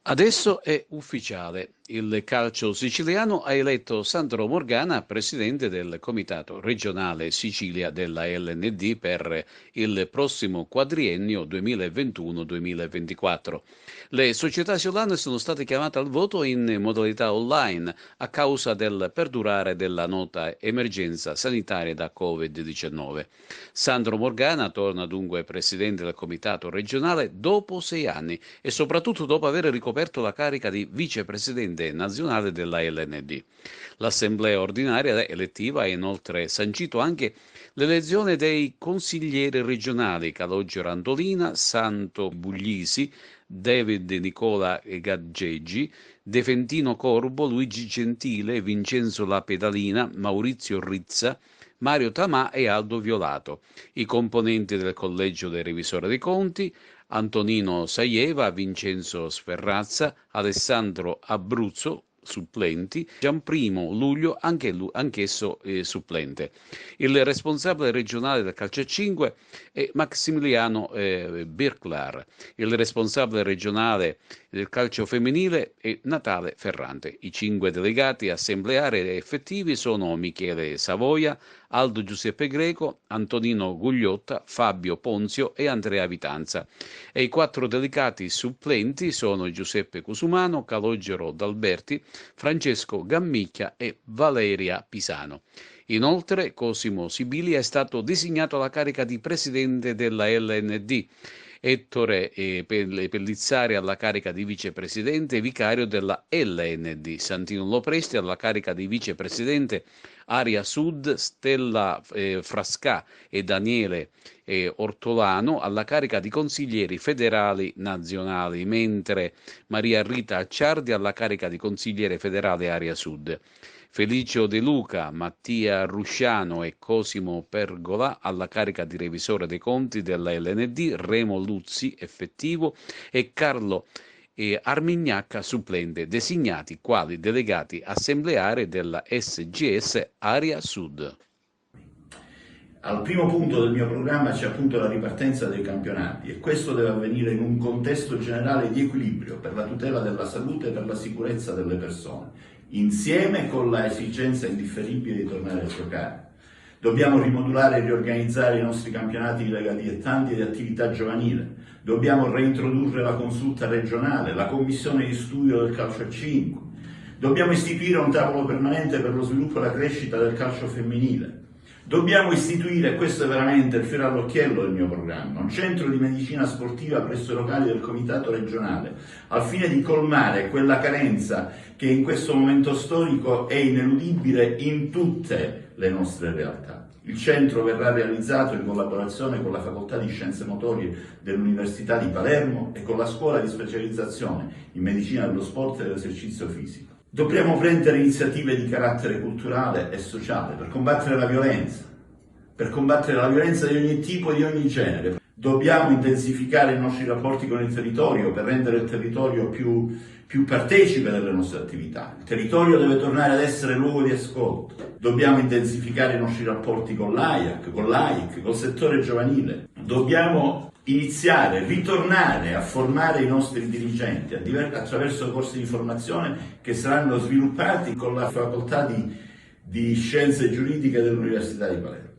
Adesso è ufficiale. Il calcio siciliano ha eletto Sandro Morgana presidente del Comitato regionale Sicilia della LND per il prossimo quadriennio 2021-2024. Le società isolane sono state chiamate al voto in modalità online a causa del perdurare della nota emergenza sanitaria da Covid-19. Sandro Morgana torna dunque presidente del Comitato regionale dopo 6 anni e soprattutto dopo aver ricoperto la carica di vicepresidente nazionale della LND. L'assemblea ordinaria elettiva ha inoltre sancito anche l'elezione dei consiglieri regionali Calogero Randolina, Santo Buglisi, David Nicola Gaggeggi, Defentino Corbo, Luigi Gentile, Vincenzo La Pedalina, Maurizio Rizza, Mario Tamà e Aldo Violato. I componenti del Collegio dei Revisori dei Conti: Antonino Saieva, Vincenzo Sferrazza, Alessandro Abruzzo, supplenti, Gianprimo Luglio, anch'esso supplente. Il responsabile regionale del calcio a 5 è Maximiliano Birklar. Il responsabile regionale del calcio femminile è Natale Ferrante. I 5 delegati assembleari effettivi sono Michele Savoia, Aldo Giuseppe Greco, Antonino Gugliotta, Fabio Ponzio e Andrea Vitanza. E i 4 delegati supplenti sono Giuseppe Cusumano, Calogero D'Alberti, Francesco Gammicchia e Valeria Pisano. Inoltre Cosimo Sibili è stato designato alla carica di presidente della LND, Ettore Pellizzari alla carica di vicepresidente e vicario della LND, Santino Lopresti alla carica di vicepresidente Area Sud, Stella Frascà e Daniele Ortolano alla carica di consiglieri federali nazionali, mentre Maria Rita Acciardi alla carica di consigliere federale Area Sud. Felicio De Luca, Mattia Rusciano e Cosimo Pergola alla carica di revisore dei conti della LND, Remo Luzzi effettivo e Carlo Armignacca supplente, designati quali delegati assembleari della SGS Area Sud. Al primo punto del mio programma c'è appunto la ripartenza dei campionati e questo deve avvenire in un contesto generale di equilibrio per la tutela della salute e per la sicurezza delle persone, insieme con la esigenza indifferibile di tornare a giocare. Dobbiamo rimodulare e riorganizzare i nostri campionati di lega dilettanti e di attività giovanile. Dobbiamo reintrodurre la consulta regionale, la commissione di studio del calcio a 5. Dobbiamo istituire un tavolo permanente per lo sviluppo e la crescita del calcio femminile. Dobbiamo istituire, e questo è veramente il fiore all'occhiello del mio programma, un centro di medicina sportiva presso i locali del comitato regionale, al fine di colmare quella carenza che in questo momento storico è ineludibile in tutte le nostre realtà. Il centro verrà realizzato in collaborazione con la Facoltà di Scienze Motorie dell'Università di Palermo e con la Scuola di Specializzazione in Medicina dello Sport e dell'Esercizio Fisico. Dobbiamo prendere iniziative di carattere culturale e sociale per combattere la violenza di ogni tipo e di ogni genere. Dobbiamo intensificare i nostri rapporti con il territorio per rendere il territorio più partecipe delle nostre attività. Il territorio deve tornare ad essere luogo di ascolto. Dobbiamo intensificare i nostri rapporti con l'AIAC, con l'AIC, col settore giovanile. Dobbiamo ritornare a formare i nostri dirigenti attraverso corsi di formazione che saranno sviluppati con la facoltà di Scienze Giuridiche dell'Università di Palermo.